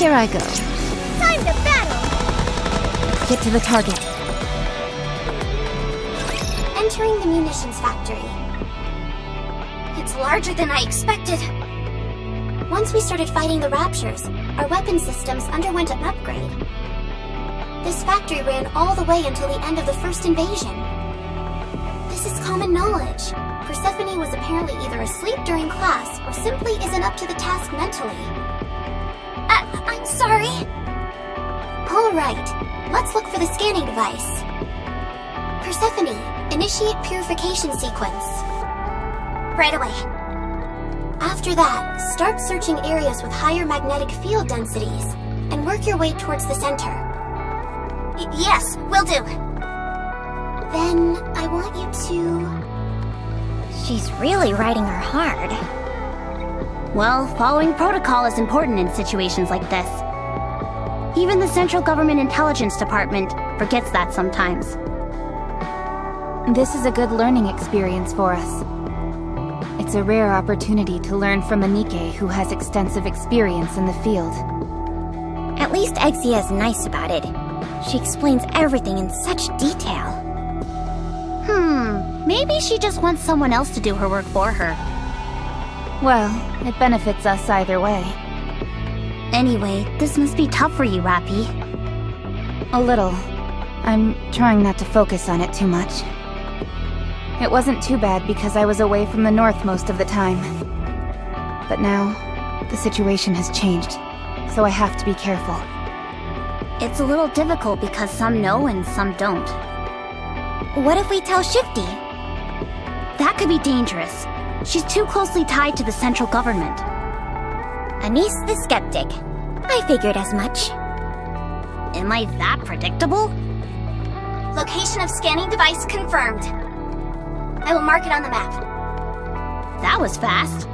Here I go. Time to battle! Get to the target. Entering the munitions factory. It's larger than I expected. Once we started fighting the Raptures, our weapon systems underwent an upgrade. This factory ran all the way until the end of the first invasion. This is common knowledge. Persephone was apparently either asleep during class or simply isn't up to the task mentally. I'm sorry. Alright, let's look for the scanning device. Persephone, initiate purification sequence. Right away. After that, start searching areas with higher magnetic field densities and work your way towards the center. Yes, will do. Then I want you to... She's really riding her hard. Well, following protocol is important in situations like this. Even the Central Government Intelligence Department forgets that sometimes. This is a good learning experience for us. It's a rare opportunity to learn from a Nikke who has extensive experience in the field. At least Exia is nice about it. She explains everything in such detail. Maybe she just wants someone else to do her work for her. Well, it benefits us either way. Anyway, this must be tough for you, Rappy. A little. I'm trying not to focus on it too much. It wasn't too bad because I was away from the north most of the time. But now, the situation has changed, so I have to be careful. It's a little difficult because some know and some don't. What if we tell Shifty? That could be dangerous. She's too closely tied to the central government. Anise the skeptic. I figured as much. Am I that predictable? Location of scanning device confirmed. I will mark it on the map. That was fast.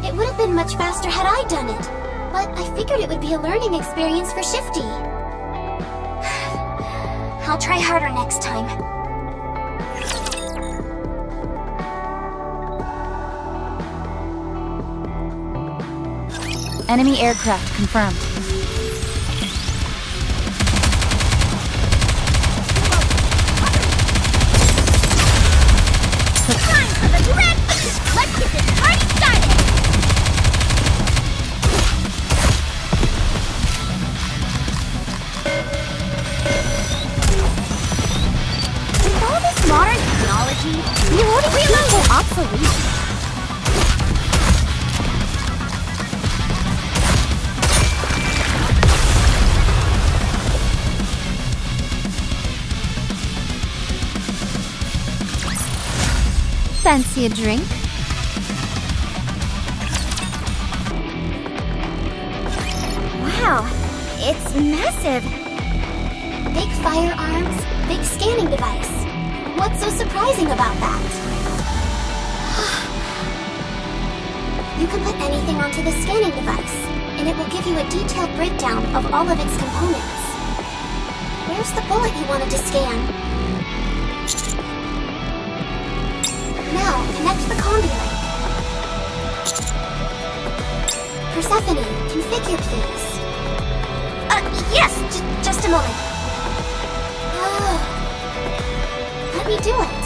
It would have been much faster had I done it, but I figured it would be a learning experience for Shifty. I'll try harder next time. Enemy aircraft confirmed. Time for the red! Let's get this party started! With all this modern technology, reloading is so obsolete. Fancy a drink? Wow, it's massive. Big firearms, big scanning device. What's so surprising about that? You can put anything onto the scanning device, and it will give you a detailed breakdown of all of its components. Where's the bullet you wanted to scan? Now, connect the combi link. Persephone, configure please. Yes, just a moment. Let me do it.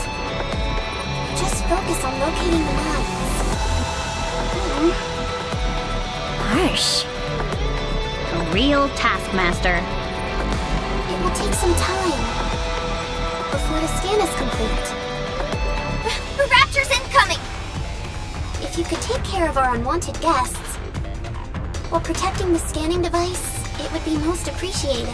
Just focus on locating the lines. Harsh. A real taskmaster. It will take some time before the scan is complete. Raptors incoming! If you could take care of our unwanted guests while protecting the scanning device, it would be most appreciated.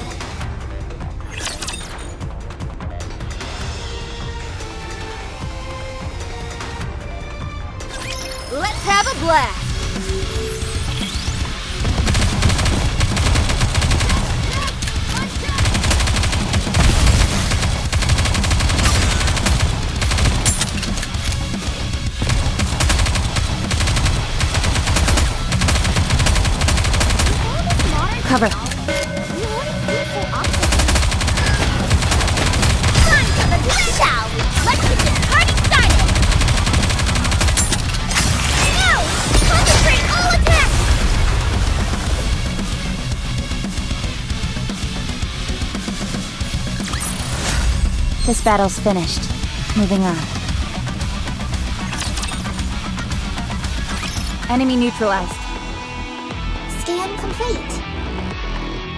Let's have a blast! Cover. Time for the blitz out! Let's get this party started! Now! Concentrate all attacks! This battle's finished. Moving on. Enemy neutralized. Scan complete.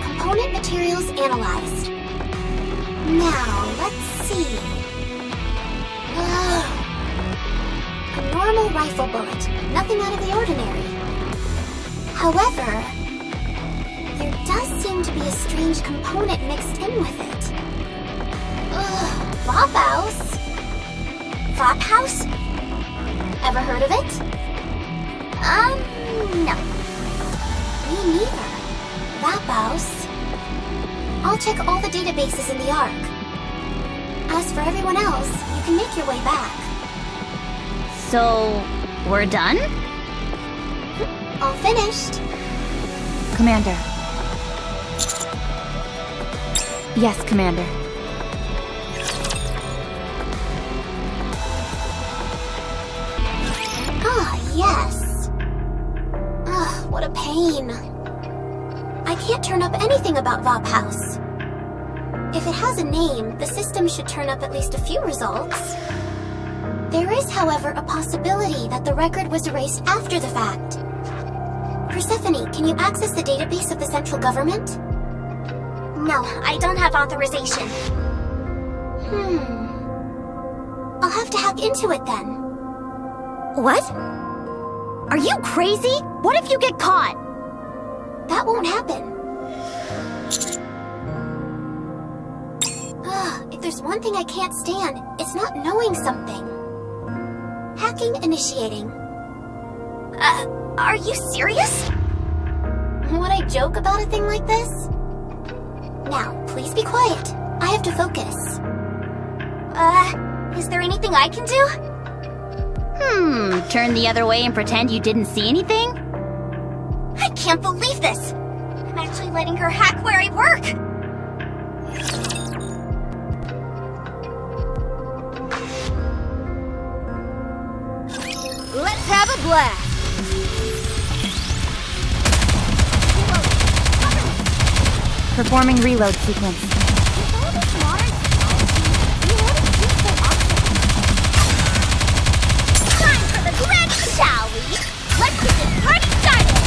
Component materials analyzed. Now, let's see. Ugh. A normal rifle bullet. Nothing out of the ordinary. However, there does seem to be a strange component mixed in with it. Ugh. Vophouse? Vophouse? Ever heard of it? No. Me neither. Vophouse. I'll check all the databases in the Ark. As for everyone else, you can make your way back. So, we're done? All finished. Commander. Yes, Commander. Ah, yes. Ugh, what a pain. I can't turn up anything about Vophouse. If it has a name, the system should turn up at least a few results. There is, however, a possibility that the record was erased after the fact. Persephone, can you access the database of the central government? No, I don't have authorization. I'll have to hack into it then. What? Are you crazy? What if you get caught? That won't happen. If there's one thing I can't stand, it's not knowing something. Hacking initiating. Are you serious? Would I joke about a thing like this? Now, please be quiet. I have to focus. Is there anything I can do? Turn the other way and pretend you didn't see anything? I can't believe this! I'm actually letting her hack where I work! Let's have a blast! Performing reload sequence. Time for the grand, shall we? Let's get this party started!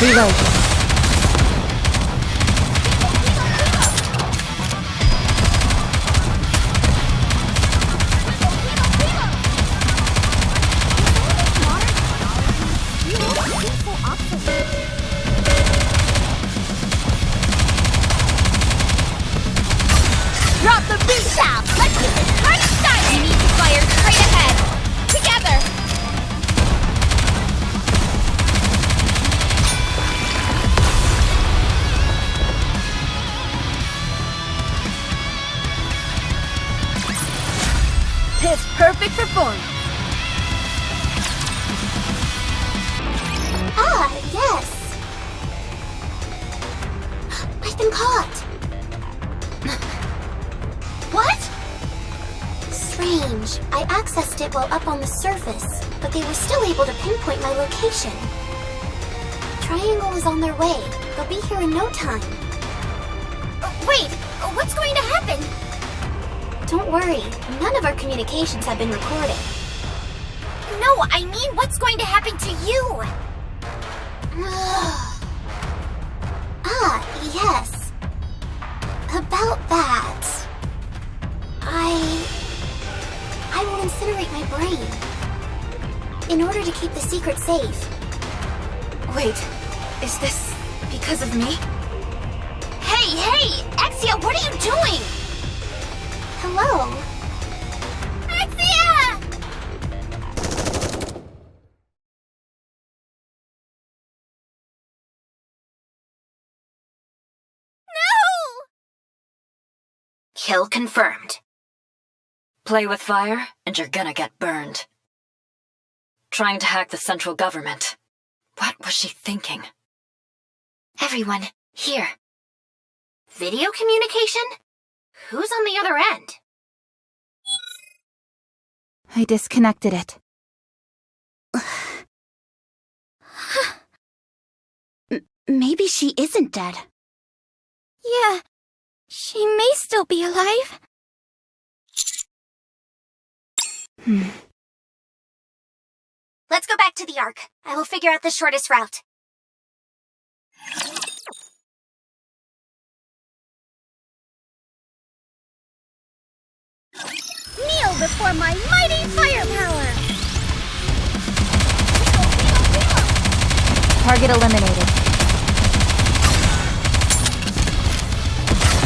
Reload. Drop the beat shall! Let's get this party started! We need to fire straight ahead! Together! It's perfect for fun. Ah, yes. I've been caught. What? Strange. I accessed it while up on the surface, but they were still able to pinpoint my location. Triangle is on their way. They'll be here in no time. Wait, what's going to happen? Don't worry. None of our communications have been recorded. No, I mean, what's going to happen to you? Ah, yes. About that. I will incinerate my brain. In order to keep the secret safe. Wait, is this because of me? Hey, Exia, what are you doing? Hello? Exia! No! Kill confirmed. Play with fire, and you're gonna get burned. Trying to hack the central government. What was she thinking? Everyone, here. Video communication? Who's on the other end? I disconnected it. Maybe she isn't dead. Yeah, She may still be alive. Let's go back to the Ark. I will figure out the shortest route. Kneel before my mighty firepower! Target eliminated.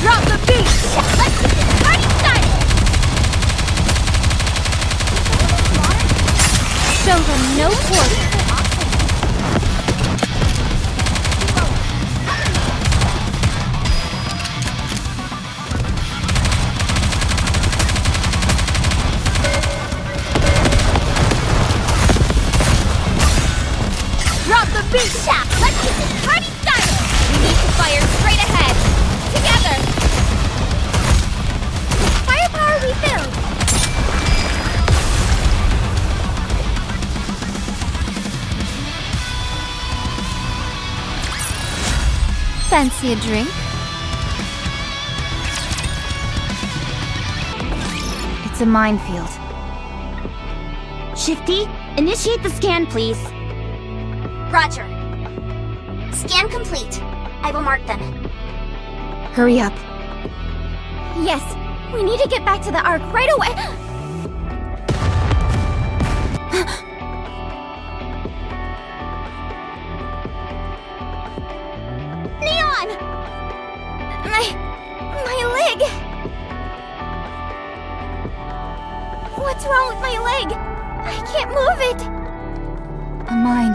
Drop the beat! Let's get this party started! Show them no quarter. Drop the beat! Let's get this party started! We need to fire straight ahead. Together! Firepower refilled. Fancy a drink? It's a minefield. Shifty, initiate the scan, please. Roger. Scan complete. I will mark them. Hurry up. Yes, we need to get back to the Ark right away. Neon! My leg. What's wrong with my leg? I can't move it. A mine.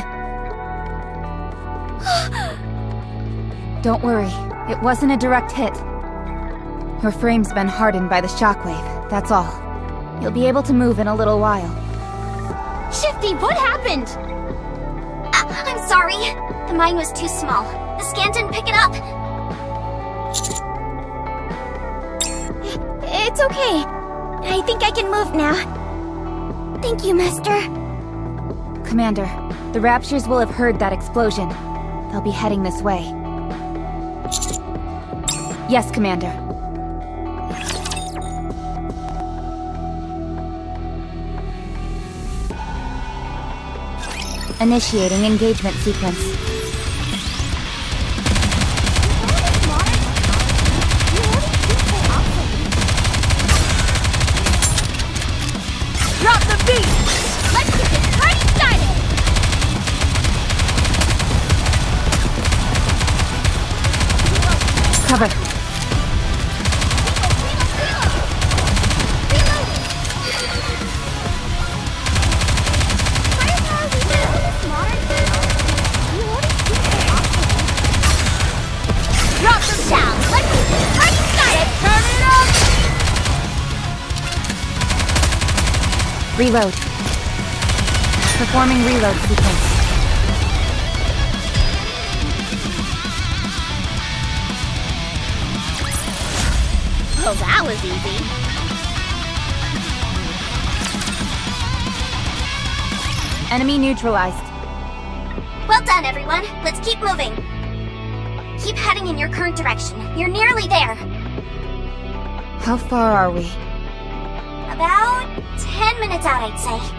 Don't worry, it wasn't a direct hit. Your frame's been hardened by the shockwave, that's all. You'll be able to move in a little while. Shifty, what happened? I'm sorry. The mine was too small. The scan didn't pick it up. It's okay. I think I can move now. Thank you, Master. Commander, the Raptures will have heard that explosion. They'll be heading this way. Yes, Commander. Initiating engagement sequence. Drop the beat! Let's get this party started! Cover. Drop the sound! Let's get this party started! Turn it up! Reload. Performing reload sequence. Oh, that was easy. Enemy neutralized. Well done, everyone. Let's keep moving. Keep heading in your current direction. You're nearly there. How far are we? About 10 minutes out, I'd say.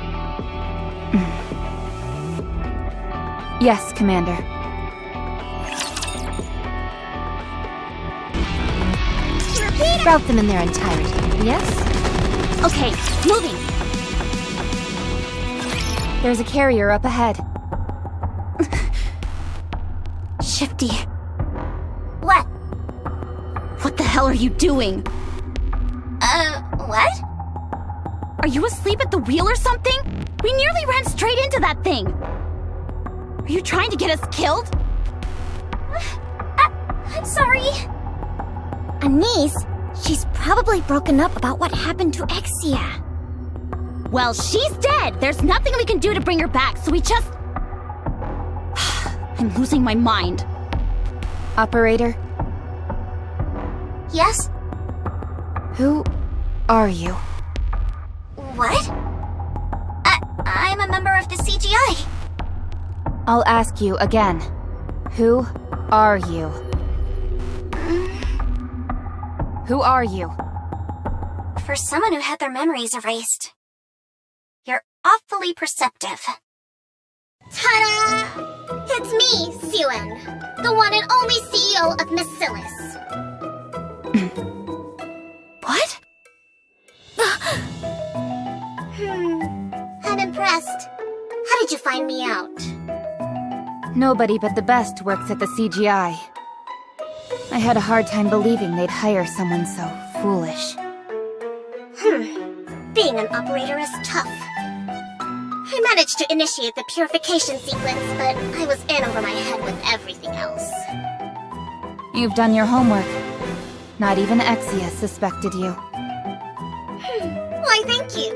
Yes, Commander. Route them in their entirety, yes? Okay, moving. There's a carrier up ahead. Shifty, What? what the hell are you doing? What? Are you asleep at the wheel or something? We nearly ran straight into that thing. Are you trying to get us killed? I'm sorry. Anise, she's probably broken up about what happened to Exia. Well, she's dead. There's nothing we can do to bring her back, so we just... I'm losing my mind. Operator, Yes? who are you? What? I'm a member of the CGI. I'll ask you again. Who are you? Who are you? For someone who had their memories erased, you're awfully perceptive. Ta-da! It's me, Suen, the one and only CEO of Mirillis. What? I'm impressed. How did you find me out? Nobody but the best works at the CGI. I had a hard time believing they'd hire someone so foolish. Being an operator is tough. I managed to initiate the purification sequence, but I was in over my head with everything else. You've done your homework. Not even Exia suspected you. Why, thank you.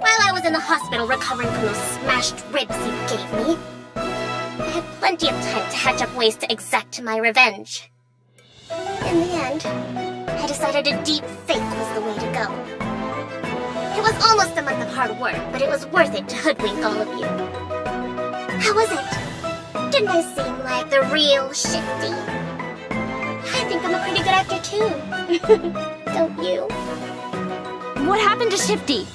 While I was in the hospital recovering from those smashed ribs you gave me, I had plenty of time to hatch up ways to exact my revenge. In the end, I decided a deep fake was the way to go. It was almost a month of hard work, but it was worth it to hoodwink all of you. How was it? Didn't I seem like the real Shifty? I think I'm a pretty good actor too. Don't you? What happened to Shifty?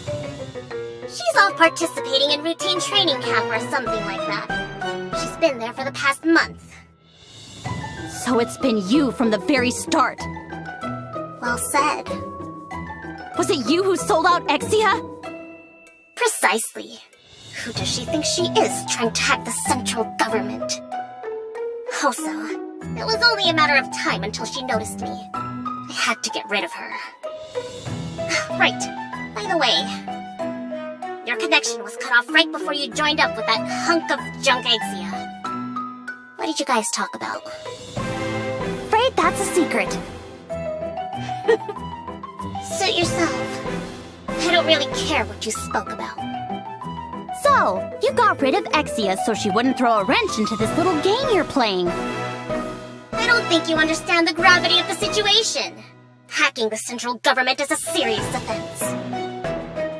She's off participating in routine training camp or something like that. She's been there for the past month. So it's been you from the very start. Well said. Was it you who sold out Exia? Precisely. Who does she think she is, trying to hack the central government? Also, it was only a matter of time until she noticed me. I had to get rid of her. Right. By the way, your connection was cut off right before you joined up with that hunk of junk Exia. What did you guys talk about? Afraid that's a secret. Suit yourself. I don't really care what you spoke about. So, you got rid of Exia so she wouldn't throw a wrench into this little game you're playing. I don't think you understand the gravity of the situation. Hacking the central government is a serious offense.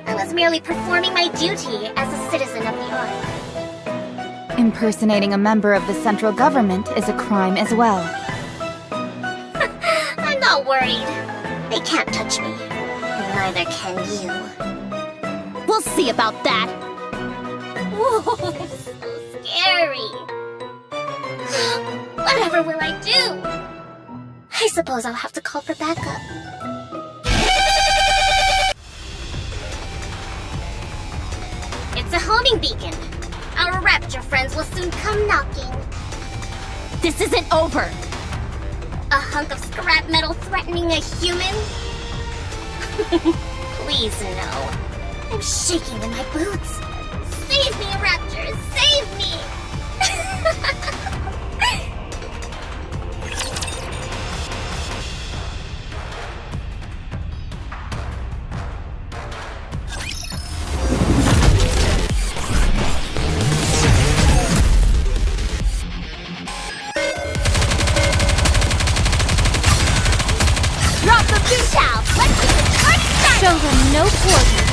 I was merely performing my duty as a citizen of the Ark. Impersonating a member of the central government is a crime as well. I'm not worried. They can't touch me. And neither can you. We'll see about that. Whoa, it's so scary. Whatever will I do? I suppose I'll have to call for backup. It's a homing beacon. Our rapture friends will soon come knocking. This isn't over. A hunk of scrap metal threatening a human? Please, no. I'm shaking in my boots. Save me, Raptors! Save me! Drop the beat out! Let's get the party started! Show them no quarter.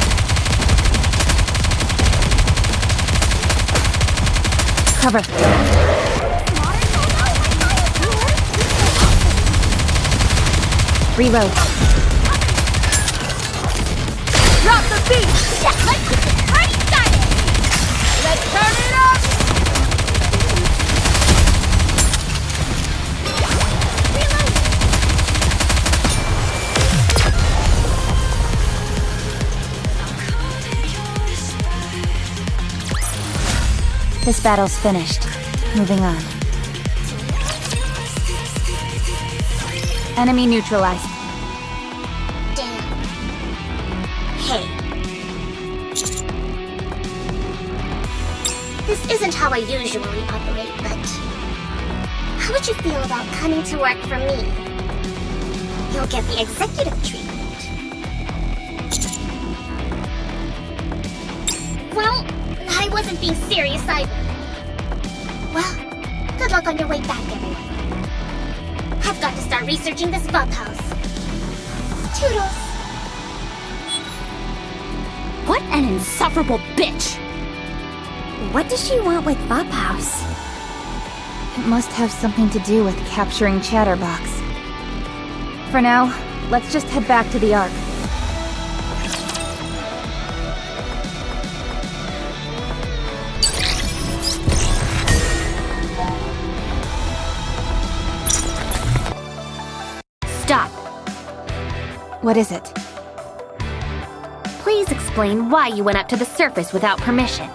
Cover. Reload. Drop the beat! Yeah, let's get the party started! Let's turn it up! This battle's finished. Moving on. Enemy neutralized. Damn. Hey. This isn't how I usually operate, but... how would you feel about coming to work for me? You'll get the executive treatment. Well, I wasn't being serious either. Well, good luck on your way back, everyone. I've got to start researching this vault house. Toodles! What an insufferable bitch! What does she want with Vault House? It must have something to do with capturing Chatterbox. For now, let's just head back to the Ark. Stop. What is it? Please explain why you went up to the surface without permission.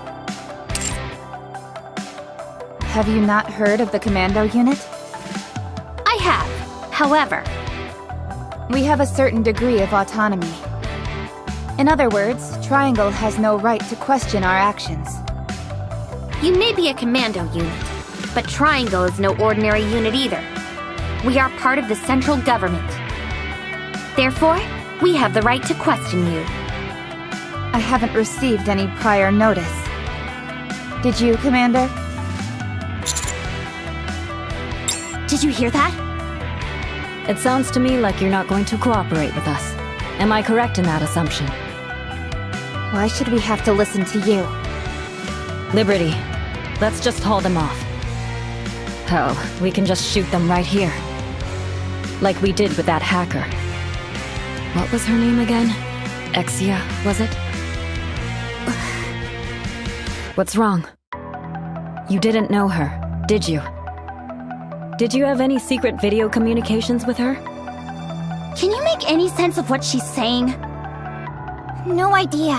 Have you not heard of the commando unit? I have. However, We have a certain degree of autonomy. In other words, Triangle has no right to question our actions. you may be a commando unit, but Triangle is no ordinary unit either. We are part of the central government. Therefore, we have the right to question you. I haven't received any prior notice. Did you, Commander? Did you hear that? It sounds to me like you're not going to cooperate with us. Am I correct in that assumption? Why should we have to listen to you? Liberty. Let's just haul them off. Hell, we can just shoot them right here. Like we did with that hacker. What was her name again? Exia, was it? What's wrong? You didn't know her, did you? Did you have any secret video communications with her? Can you make any sense of what she's saying? No idea.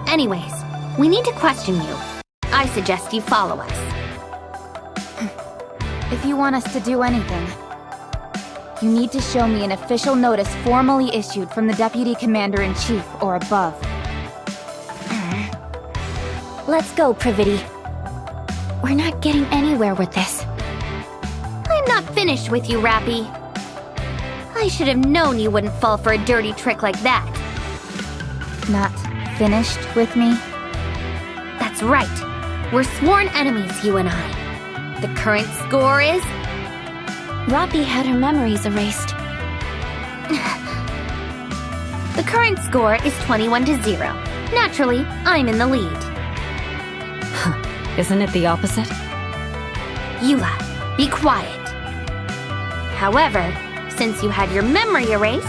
Anyways, we need to question you. I suggest you follow us. If you want us to do anything, you need to show me an official notice formally issued from the Deputy Commander-in-Chief or above. Let's go, Privity. We're not getting anywhere with this. I'm not finished with you, Rappy. I should have known you wouldn't fall for a dirty trick like that. Not finished with me? That's right. We're sworn enemies, you and I. The current score is... Rappy had her memories erased. The current score is 21-0. Naturally, I'm in the lead. Isn't it the opposite? Eula, be quiet. However, since you had your memory erased,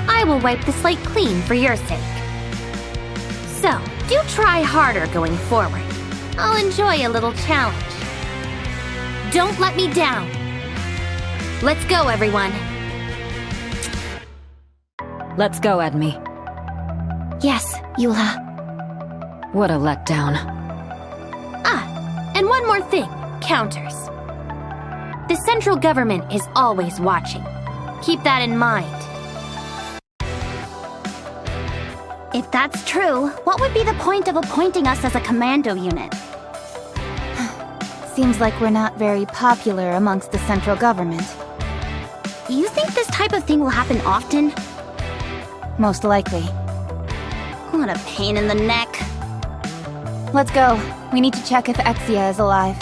I will wipe the slate clean for your sake. So, do try harder going forward. I'll enjoy a little challenge. Don't let me down. Let's go, everyone. Let's go, Edme. Yes, Eula. What a letdown. Ah, and one more thing, counters. The central government is always watching. Keep that in mind. If that's true, what would be the point of appointing us as a commando unit? Seems like we're not very popular amongst the central government. You think this type of thing will happen often? Most likely. What a pain in the neck. Let's go. We need to check if Exia is alive.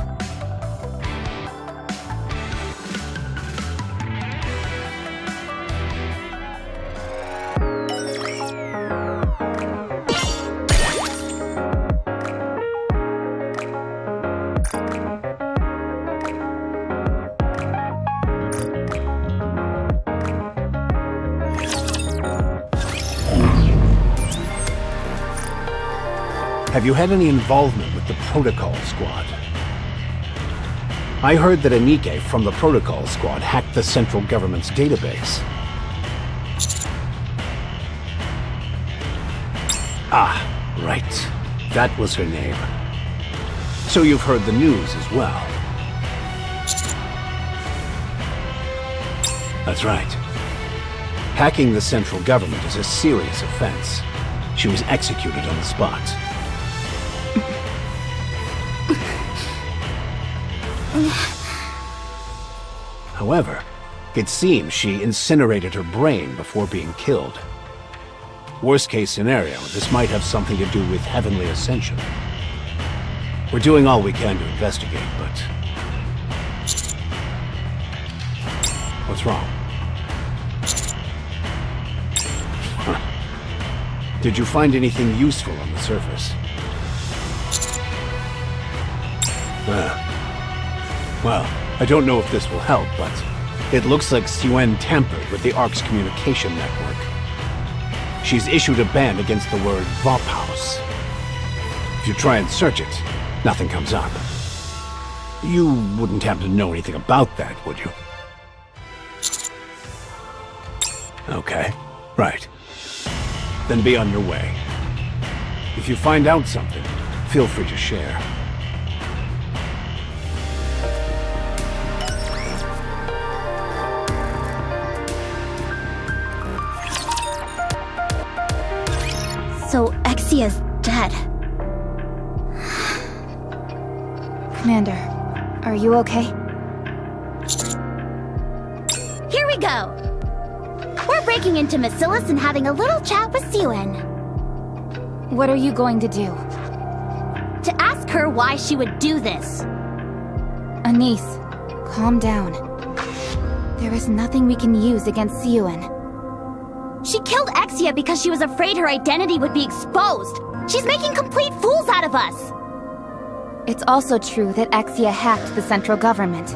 Have you had any involvement with the Protocol Squad? I heard that a Nikke from the Protocol Squad hacked the central government's database. Ah, right. That was her name. So you've heard the news as well. That's right. Hacking the central government is a serious offense. She was executed on the spot. However, it seems she incinerated her brain before being killed. Worst case scenario, this might have something to do with Heavenly Ascension. We're doing all we can to investigate, but... What's wrong? Huh. Did you find anything useful on the surface? Well, I don't know if this will help, but It looks like Suen tampered with the Ark's communication network. She's issued a ban against the word Vophaus. If you try and search it, nothing comes up. You wouldn't happen to know anything about that, would you? Okay, right. Then be on your way. If you find out something, feel free to share. So Exia's dead. Commander, are you okay? Here we go! We're breaking into Mirillis and having a little chat with Suen. What are you going to do? To ask her why she would do this. Anise, calm down. There is nothing we can use against Suen. She killed Exia because she was afraid her identity would be exposed. She's making complete fools out of us. It's also true that Exia hacked the central government.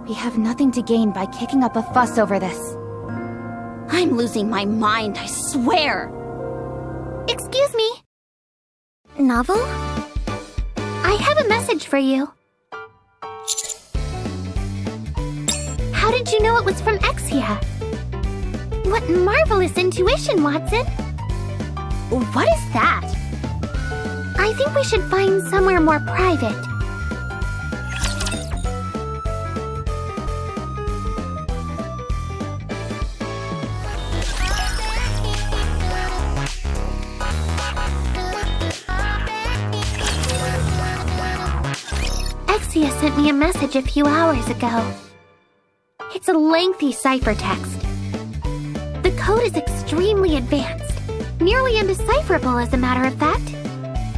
We have nothing to gain by kicking up a fuss over this. I'm losing my mind, I swear. Excuse me. Novel? I have a message for you. How did you know it was from Exia? What marvelous intuition, Watson! What is that? I think we should find somewhere more private. Exia sent me a message a few hours ago. It's a lengthy ciphertext. The code is extremely advanced, nearly undecipherable as a matter of fact.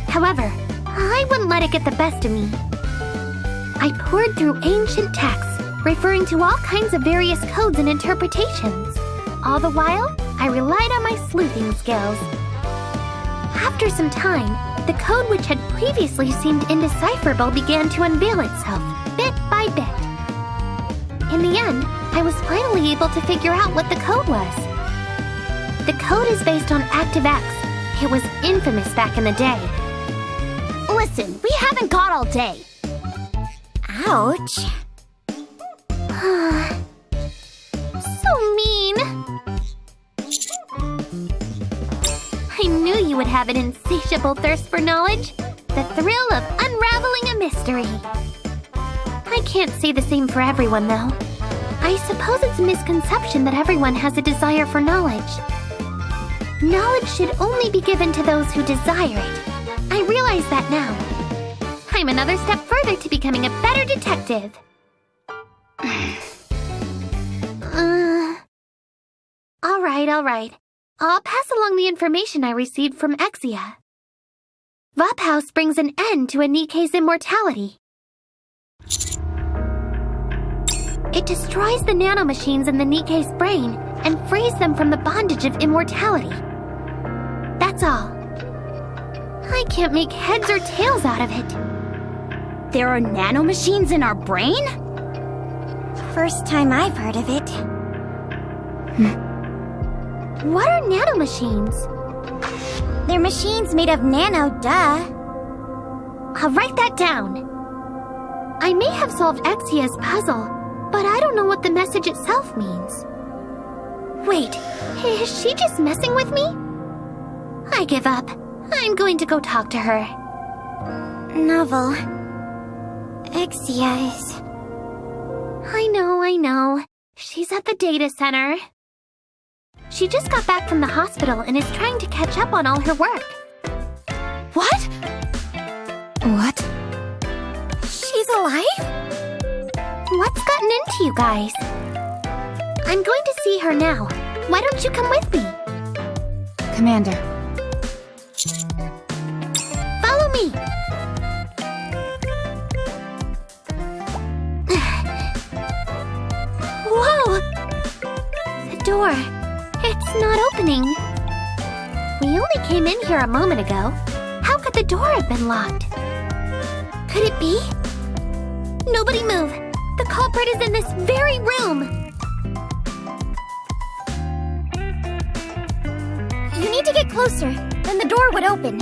However, I wouldn't let it get the best of me. I poured through ancient texts, referring to all kinds of various codes and interpretations. All the while, I relied on my sleuthing skills. After some time, the code which had previously seemed indecipherable began to unveil itself, bit by bit. In the end, I was finally able to figure out what the code was. The code is based on ActiveX. It was infamous back in the day. Listen, we haven't got all day. Ouch. So mean. I knew you would have an insatiable thirst for knowledge. The thrill of unraveling a mystery. I can't say the same for everyone, though. I suppose it's a misconception that everyone has a desire for knowledge. Knowledge should only be given to those who desire it. I realize that now. I'm another step further to becoming a better detective. All right. I'll pass along the information I received from Exia. Vophaus brings an end to Nikke's immortality. It destroys the nanomachines in the Nikke's brain and frees them from the bondage of immortality. That's all. I can't make heads or tails out of it. There are nanomachines in our brain? First time I've heard of it. What are nanomachines? They're machines made of nano, duh. I'll write that down. I may have solved Exia's puzzle, but I don't know what the message itself means. Wait, is she just messing with me? I give up. I'm going to go talk to her. Novel. Exia is... I know. She's at the data center. She just got back from the hospital and is trying to catch up on all her work. What? What? She's alive? What's gotten into you guys? I'm going to see her now. Why don't you come with me? Commander. Follow me. Whoa! The door. It's not opening. We only came in here a moment ago. How could the door have been locked? Could it be? Nobody move. The culprit is in this very room! You need to get closer, then the door would open.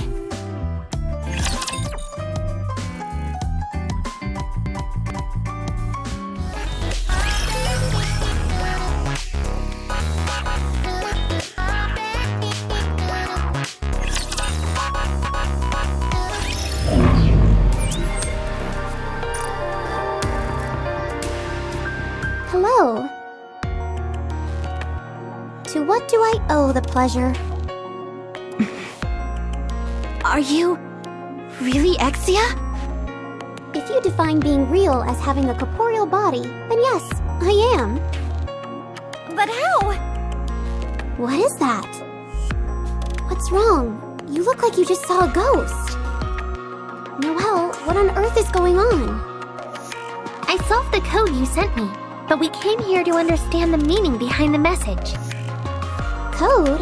Hello. To what do I owe the pleasure? Are you really Exia? If you define being real as having a corporeal body, then yes, I am. But how? What is that? What's wrong? You look like you just saw a ghost. Noelle, what on earth is going on? I solved the code you sent me, but we came here to understand the meaning behind the message. Code?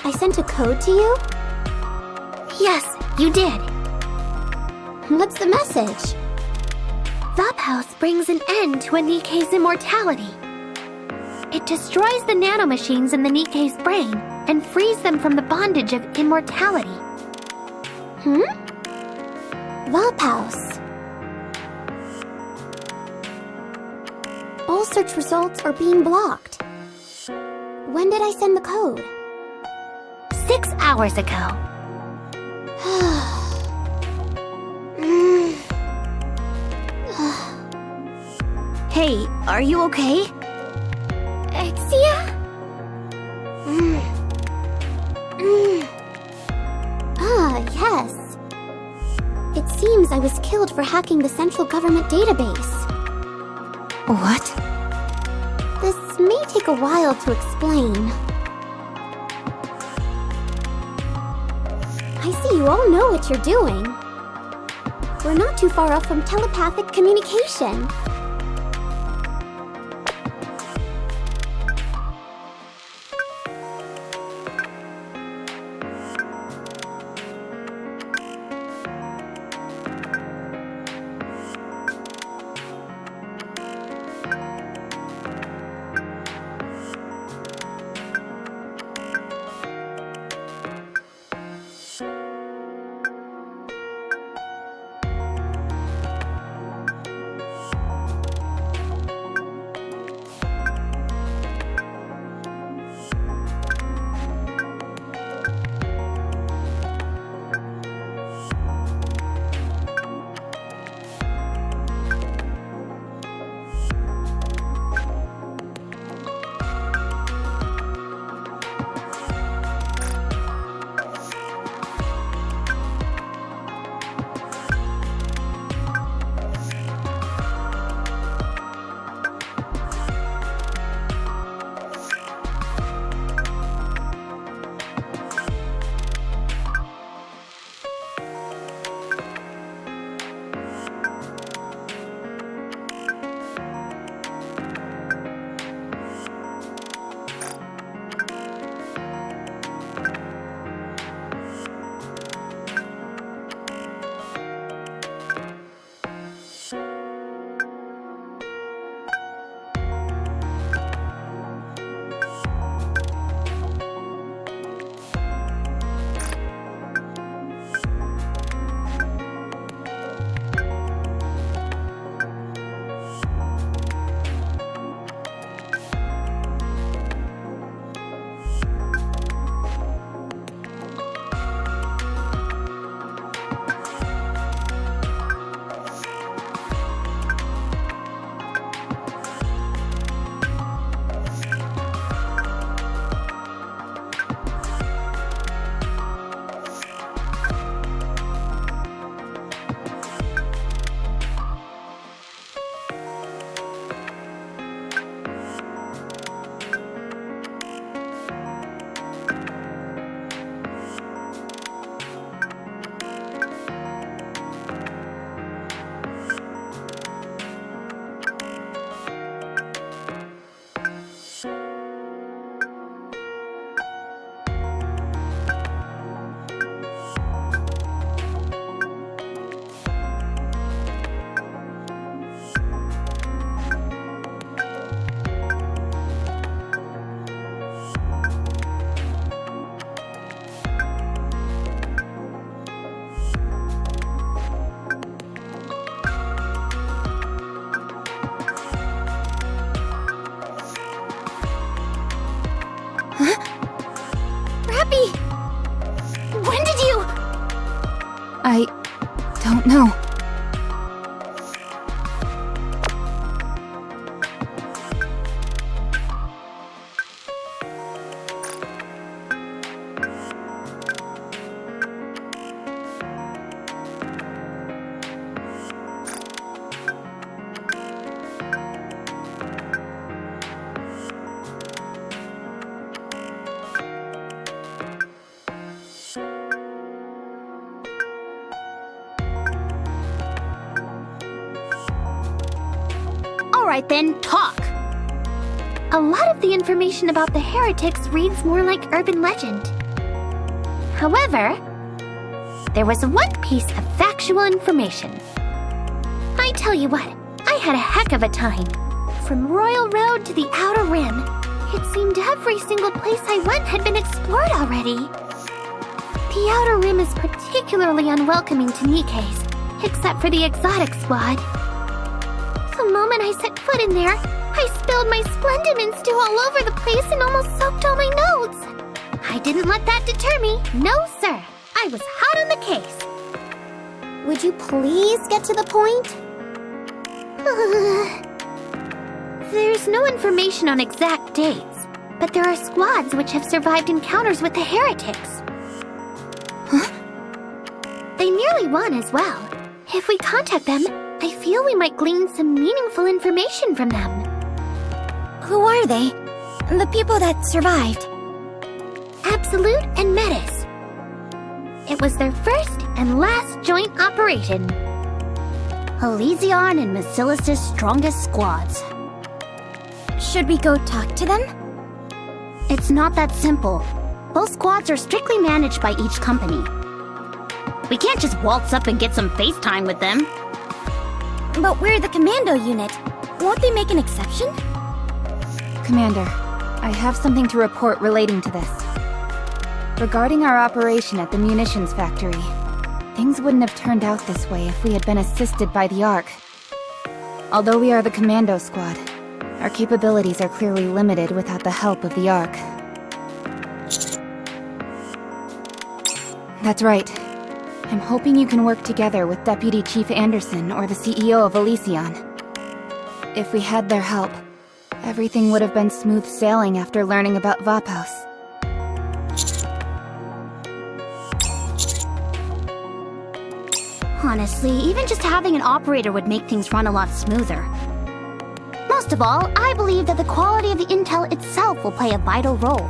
I sent a code to you? Yes, you did. What's the message? Laphouse brings an end to a Nikke's immortality. It destroys the nanomachines in the Nikke's brain and frees them from the bondage of immortality. Laphouse. All search results are being blocked. When did I send the code? 6 hours ago. Hey, are you okay? Exia? Ah, yes. It seems I was killed for hacking the central government database. What? This may take a while to explain. I see you all know what you're doing. We're not too far off from telepathic communication. I don't know. Alright then, talk! A lot of the information about the heretics reads more like urban legend. However, there was one piece of factual information. I tell you what, I had a heck of a time. From Royal Road to the Outer Rim, it seemed every single place I went had been explored already. The Outer Rim is particularly unwelcoming to Nikke's, except for the exotic squad. The moment I set foot in there, I spilled my Splendiments stew all over the place and almost soaked all my notes. I didn't let that deter me. No, sir. I was hot on the case. Would you please get to the point? There's no information on exact dates, but there are squads which have survived encounters with the heretics. Huh? They nearly won as well. If we contact them, I feel we might glean some meaningful information from them. Who are they? The people that survived? Absolute and Metis. It was their first and last joint operation. Elysion and Mirillis' strongest squads. Should we go talk to them? It's not that simple. Both squads are strictly managed by each company. We can't just waltz up and get some FaceTime with them. But we're the commando unit. Won't they make an exception? Commander, I have something to report relating to this. Regarding our operation at the munitions factory, things wouldn't have turned out this way if we had been assisted by the Ark. Although we are the commando squad, our capabilities are clearly limited without the help of the Ark. That's right. I'm hoping you can work together with Deputy Chief Anderson or the CEO of Elysion. If we had their help, everything would have been smooth sailing after learning about Vaphaus. Honestly, even just having an operator would make things run a lot smoother. Most of all, I believe that the quality of the intel itself will play a vital role.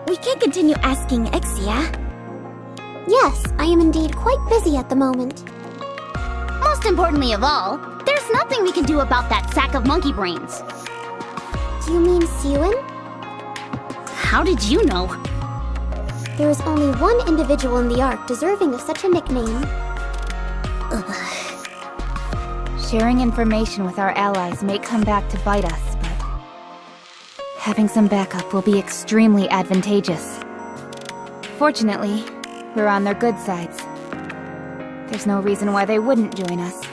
We can't continue asking Exia. Yes, I am indeed quite busy at the moment. Most importantly of all, there's nothing we can do about that sack of monkey brains. Do you mean Siwin? How did you know? There is only one individual in the Ark deserving of such a nickname. Sharing information with our allies may come back to bite us, but having some backup will be extremely advantageous. Fortunately, we're on their good sides. There's no reason why they wouldn't join us.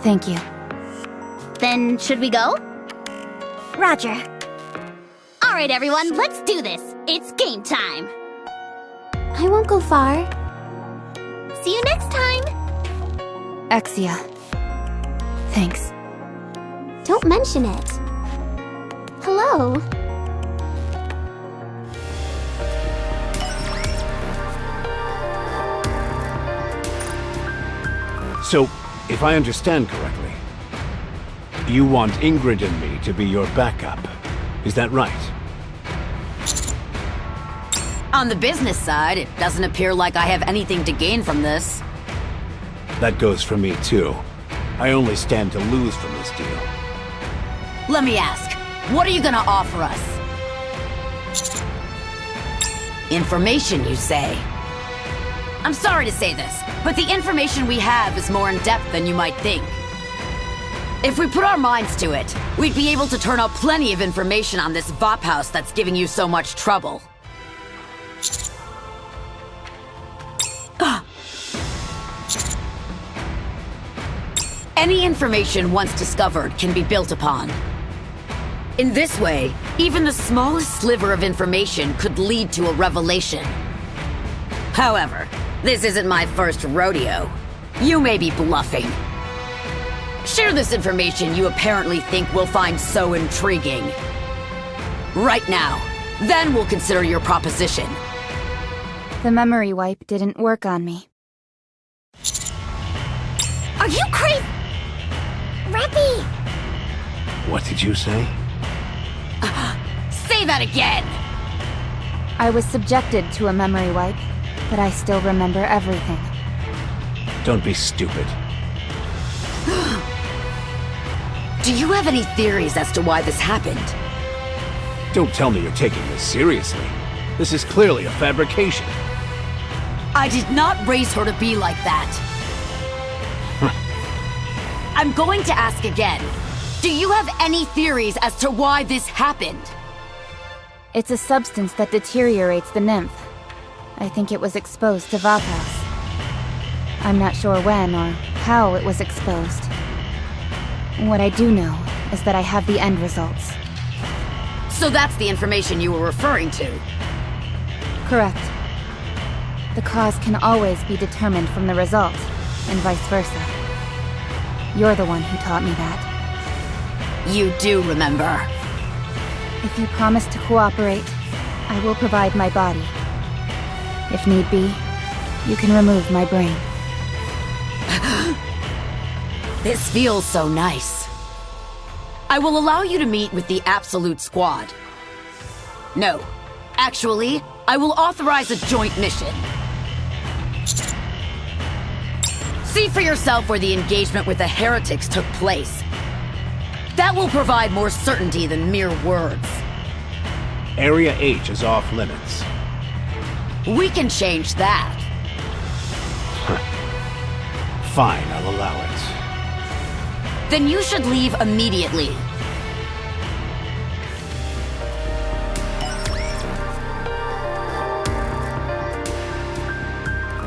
Thank you. Then, should we go? Roger. Alright everyone, let's do this! It's game time! I won't go far. See you next time! Exia. Thanks. Don't mention it. Hello. So, if I understand correctly, you want Ingrid and me to be your backup. Is that right? On the business side, it doesn't appear like I have anything to gain from this. That goes for me too. I only stand to lose from this deal. Let me ask, what are you gonna offer us? Information, you say? I'm sorry to say this, but the information we have is more in-depth than you might think. If we put our minds to it, we'd be able to turn up plenty of information on this Vaphaus that's giving you so much trouble. Any information once discovered can be built upon. In this way, even the smallest sliver of information could lead to a revelation. However, this isn't my first rodeo. You may be bluffing. Share this information you apparently think we'll find so intriguing. Right now, then we'll consider your proposition. The memory wipe didn't work on me. Are you crazy? Rappy! What did you say? Say that again! I was subjected to a memory wipe, but I still remember everything. Don't be stupid. Do you have any theories as to why this happened? Don't tell me you're taking this seriously. This is clearly a fabrication. I did not raise her to be like that. I'm going to ask again. Do you have any theories as to why this happened? It's a substance that deteriorates the nymph. I think it was exposed to Vapas. I'm not sure when or how it was exposed. What I do know is that I have the end results. So that's the information you were referring to? Correct. The cause can always be determined from the result, and vice versa. You're the one who taught me that. You do remember. If you promise to cooperate, I will provide my body. If need be, you can remove my brain. This feels so nice. I will allow you to meet with the Absolute Squad. No, actually, I will authorize a joint mission. See for yourself where the engagement with the heretics took place. That will provide more certainty than mere words. Area H is off limits. We can change that. Fine, I'll allow it. Then you should leave immediately.